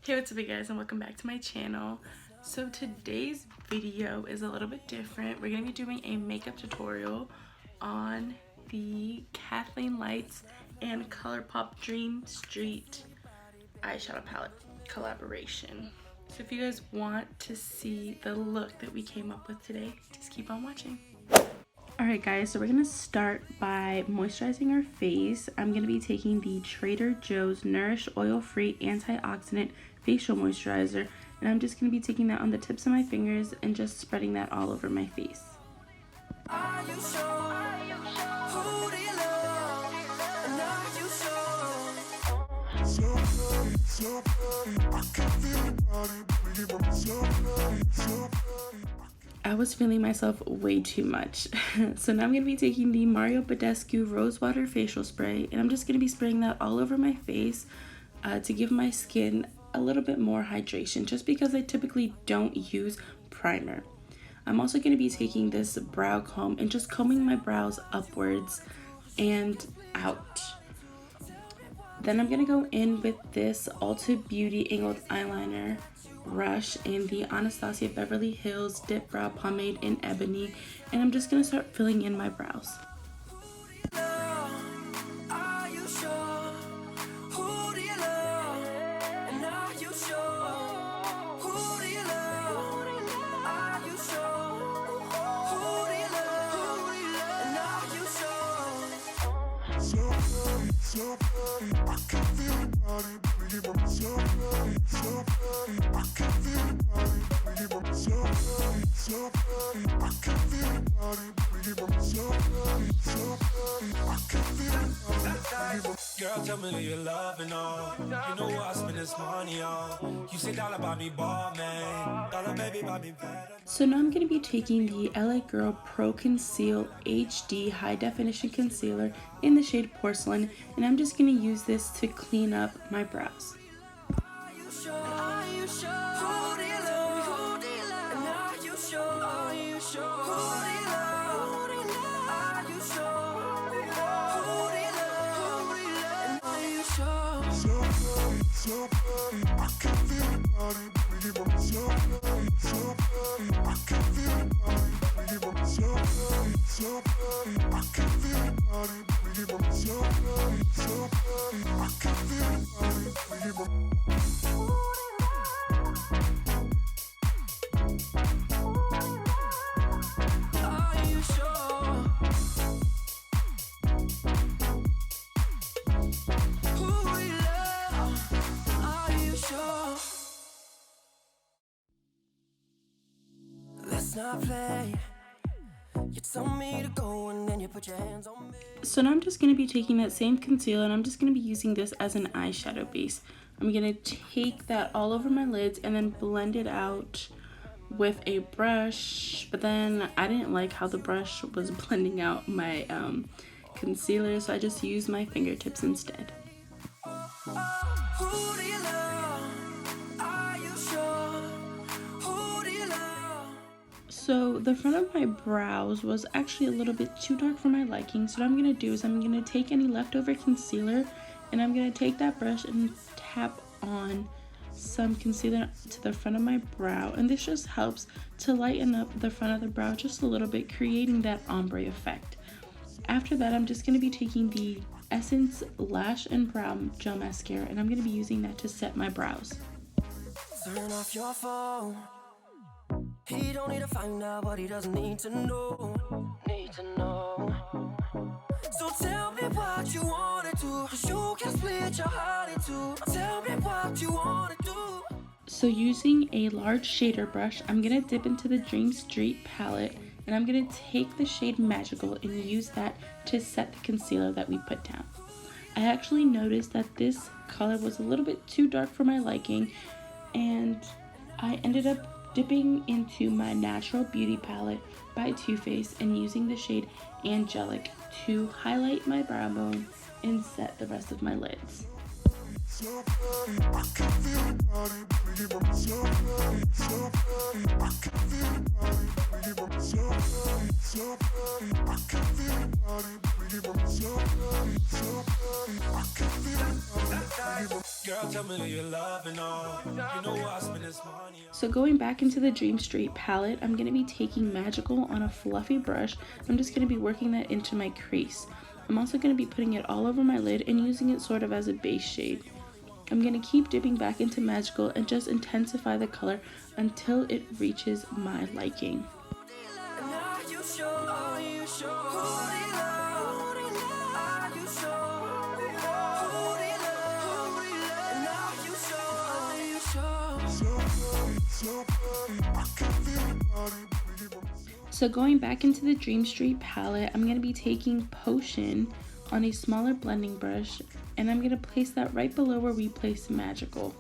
Hey, what's up you guys, and welcome back to my channel. So today's video is a little bit different. We're going to be doing a makeup tutorial on the KathleenLights and ColourPop Dream Street eyeshadow palette collaboration. So if you guys want to see the look that we came up with today, just keep on watching. Alright guys, so we're going to start by moisturizing our face. I'm going to be taking the Trader Joe's Nourish Oil-Free Antioxidant Facial Moisturizer, and I'm just going to be taking that on the tips of my fingers and just spreading that all over my face. I was feeling myself way too much. So now I'm going to be taking the Mario Badescu Rosewater Facial Spray, and I'm just going to be spraying that all over my face to give my skin a little bit more hydration, just because I typically don't use primer. I'm also going to be taking this brow comb and just combing my brows upwards and out. Then I'm going to go in with this Ulta Beauty Angled Eyeliner brush in the Anastasia Beverly Hills Dip Brow Pomade in Ebony, and I'm just going to start filling in my brows. Girl, tell me who you loving on. You know what I spend this money on. You say dollar buy me ball, man. Dollar baby buy me better. So now I'm going to be taking the LA Girl Pro Conceal HD High Definition Concealer in the shade Porcelain, and I'm just going to use this to clean up my brows. Not play. You told me to go and then you put your hands on me. So now I'm just going to be taking that same concealer and I'm just going to be using this as an eyeshadow base. I'm going to take that all over my lids and then blend it out with a brush, but then I didn't like how the brush was blending out my concealer, so I just used my fingertips instead. So the front of my brows was actually a little bit too dark for my liking, so what I'm going to do is I'm going to take any leftover concealer and I'm going to take that brush and tap on some concealer to the front of my brow, and this just helps to lighten up the front of the brow just a little bit, creating that ombre effect. After that, I'm just going to be taking the Essence Lash and Brow Gel Mascara, and I'm going to be using that to set my brows. Turn off your phone. He don't need to find out what he doesn't need to know. So tell me what you wanna do, 'cause you can split your heart in two. Tell me what you wanna do. So using a large shader brush, I'm gonna dip into the Dream Street palette, and I'm gonna take the shade Magical and use that to set the concealer that we put down. I actually noticed that this color was a little bit too dark for my liking, and I ended up dipping into my Natural Beauty palette by Too Faced and using the shade Angelic to highlight my brow bone and set the rest of my lids. Girl, tell me that you're loving all. You know I spend this money on. So going back into the Dream Street palette, I'm going to be taking Magical on a fluffy brush. I'm just going to be working that into my crease. I'm also going to be putting it all over my lid and using it sort of as a base shade. I'm going to keep dipping back into Magical and just intensify the color until it reaches my liking. So going back into the Dream Street palette, I'm going to be taking Potion on a smaller blending brush, and I'm going to place that right below where we placed Magical.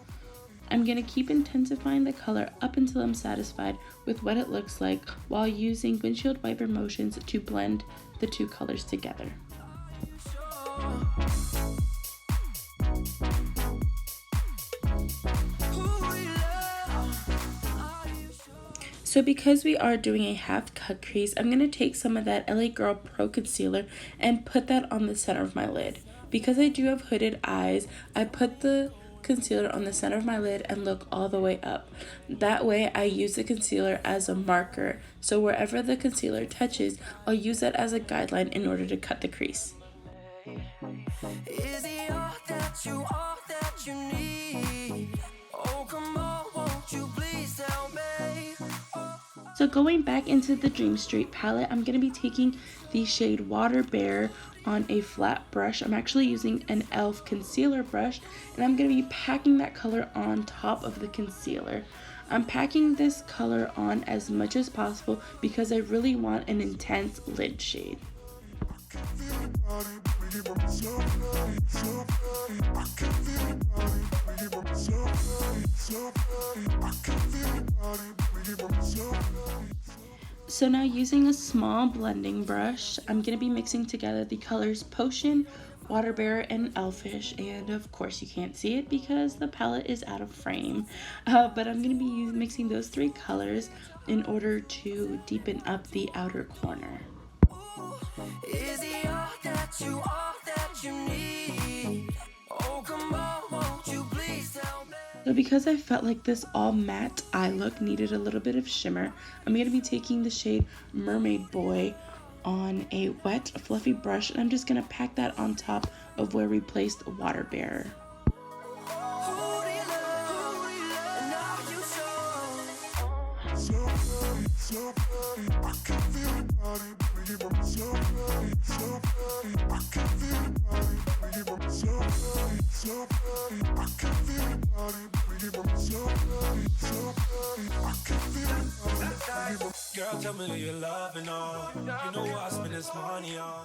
I'm going to keep intensifying the color up until I'm satisfied with what it looks like while using windshield wiper motions to blend the two colors together. So because we are doing a half cut crease, I'm going to take some of that LA Girl Pro Concealer and put that on the center of my lid. Because I do have hooded eyes, I put the concealer on the center of my lid and look all the way up. That way I use the concealer as a marker, so wherever the concealer touches, I'll use that as a guideline in order to cut the crease. Is it all that you need? Oh, come on, won't you please tell me? So going back into the Dream Street palette, I'm going to be taking the shade Water Bear on a flat brush. I'm actually using an e.l.f. concealer brush, and I'm going to be packing that color on top of the concealer. I'm packing this color on as much as possible because I really want an intense lid shade. So now using a small blending brush, I'm going to be mixing together the colors Potion, Water Bear, and Elfish, and of course you can't see it because the palette is out of frame, but I'm going to be mixing those three colors in order to deepen up the outer corner. Is it all that you need? Oh, come on, won't you please tell me? So because I felt like this all matte eye look needed a little bit of shimmer, I'm going to be taking the shade Mermaid Boy on a wet fluffy brush, and I'm just going to pack that on top of where we placed Water Bear. Girl, tell me that you're loving all. You know I spend this money on.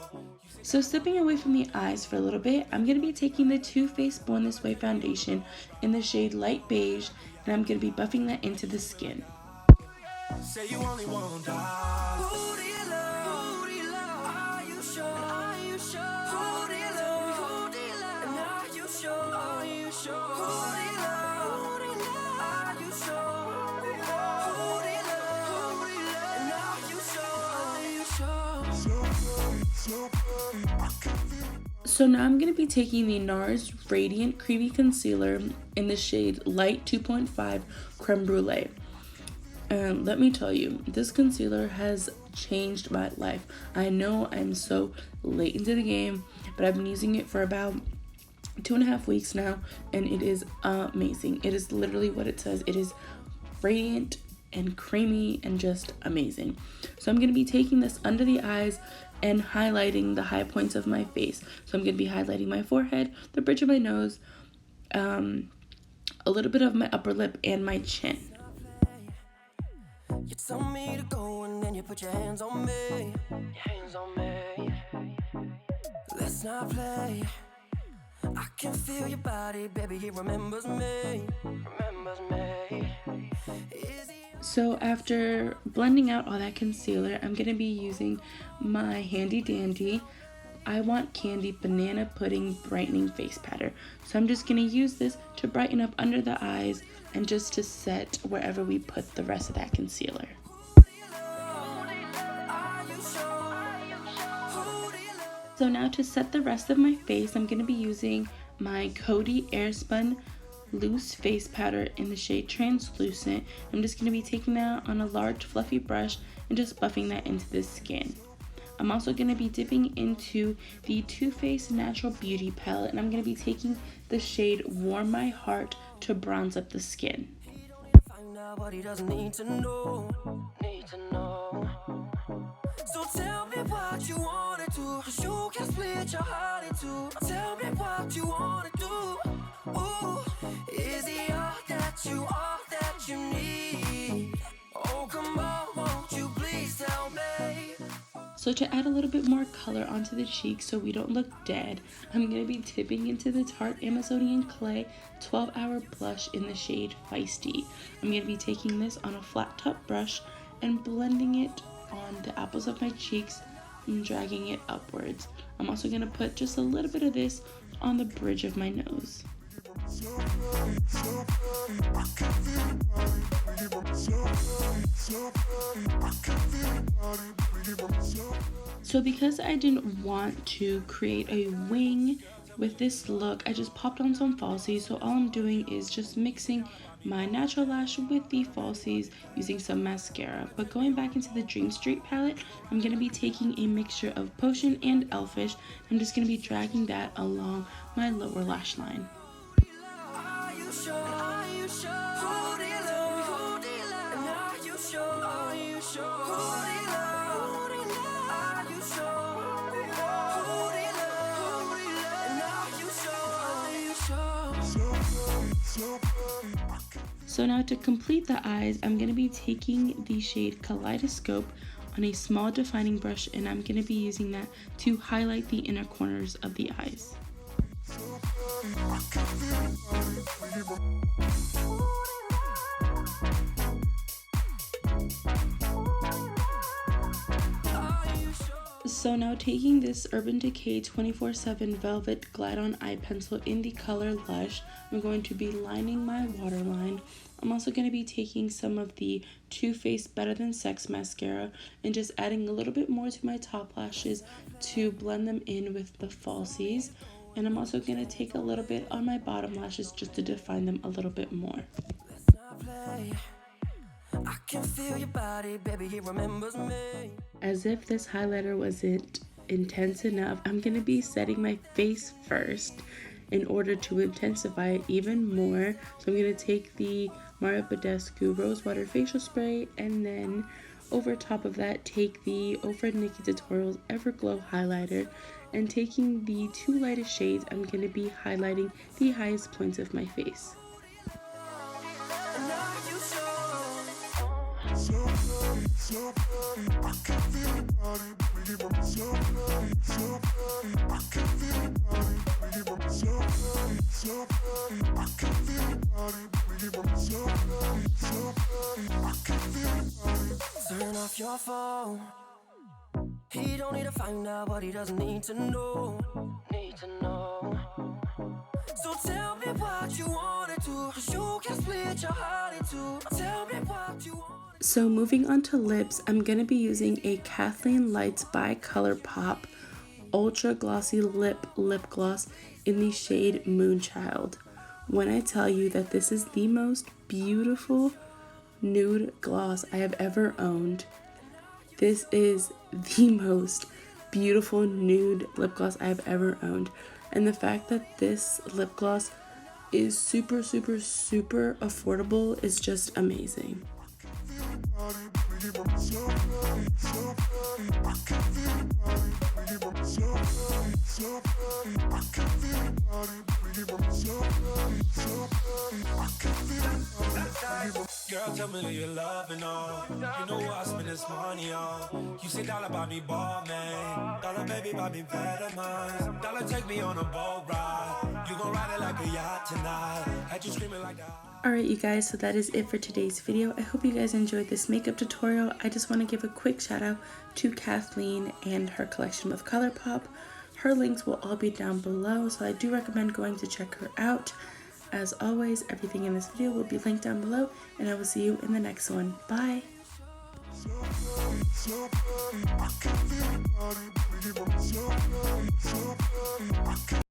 So stepping away from the eyes for a little bit, I'm going to be taking the Too Faced Born This Way foundation in the shade Light Beige, and I'm going to be buffing that into the skin. Say you only want die. Who do you love? Who do you love? Are you sure? Are you sure? Who do you love? Who do you love? And are you sure? Are you sure? Who do you love? Who do you love? Are you sure? Who do you love? Who do you love? And are you sure? Are you sure? So now I'm going to be taking the NARS Radiant Creamy Concealer in the shade Light 2.5 Creme Brulee. And let me tell you, this concealer has changed my life. I know I'm so late into the game, but I've been using it for about 2.5 weeks now, and it is amazing. It is literally what it says. It is radiant and creamy and just amazing. So I'm going to be taking this under the eyes and highlighting the high points of my face. So I'm going to be highlighting my forehead, the bridge of my nose, a little bit of my upper lip, and my chin. You tell me to go and then you put your hands on me. Your hands on me. Let's not play. I can feel your body, baby, it remembers me. Remembers me. So after blending out all that concealer, I'm going to be using my handy dandy I Want Candy Banana Pudding Brightening Face Powder. So I'm just going to use this to brighten up under the eyes and just to set wherever we put the rest of that concealer. So now to set the rest of my face, I'm going to be using my Coty Airspun loose face powder in the shade Translucent. I'm just going to be taking that on a large fluffy brush and just buffing that into the skin. I'm also going to be dipping into the Too Faced Natural Beauty palette, and I'm going to be taking the shade Warm My Heart to bronze up the skin. So tell me what you wanna do, 'cause you can split your heart in two. Tell me what you wanna do. Ooh, is it all that you need? Oh, come on, won't you please tell me? So to add a little bit more color onto the cheeks so we don't look dead, I'm going to be dipping into the Tarte Amazonian Clay 12-Hour Blush in the shade Feisty. I'm going to be taking this on a flat top brush and blending it on the apples of my cheeks and dragging it upwards. I'm also going to put just a little bit of this on the bridge of my nose. So because I didn't want to create a wing with this look, I just popped on some falsies. So all I'm doing is just mixing my natural lash with the falsies using some mascara. But going back into the Dream Street palette, I'm going to be taking a mixture of Potion and Elfish. I'm just going to be dragging that along my lower lash line. So now to complete the eyes, I'm going to be taking the shade Kaleidoscope on a small defining brush, and I'm going to be using that to highlight the inner corners of the eyes. So now taking this Urban Decay 24/7 Velvet Glide-On Eye Pencil in the color Lush, I'm going to be lining my waterline. I'm also going to be taking some of the Too Faced Better Than Sex mascara and just adding a little bit more to my top lashes to blend them in with the falsies. And I'm also going to take a little bit on my bottom lashes just to define them a little bit more. I can feel your body, baby, it remembers me. As if this highlighter wasn't intense enough, I'm going to be setting my face first in order to intensify it even more. So I'm going to take the Mario Badescu Rose Water Facial Spray, and then over top of that take the Over NIKKIE Tutorials Everglow Highlighter, and taking the two lightest shades, I'm going to be highlighting the highest points of my face. Turn off your phone. He don't need to find out what he doesn't need to know. So tell me what you wanna do, 'cause you can split your heart in two. Tell me what you want. So moving on to lips, I'm going to be using a KathleenLights by ColourPop Ultra Glossy Lip Gloss in the shade Moonchild. When I tell you that this is the most beautiful nude gloss I have ever owned, this is the most beautiful nude lip gloss I have ever owned. And the fact that this lip gloss is super affordable is just amazing. Girl, tell me that you're loving all. You know what I spend this money on. You say dollar buy me ball, man. Dollar baby buy me better mine. Dollar take me on a boat ride. You gon' ride it like a yacht tonight. Had you screaming like that. Alright you guys, so that is it for today's video. I hope you guys enjoyed this makeup tutorial. I just want to give a quick shout out to Kathleen and her collection with ColourPop. Her links will all be down below, so I do recommend going to check her out. As always, everything in this video will be linked down below, and I will see you in the next one. Bye!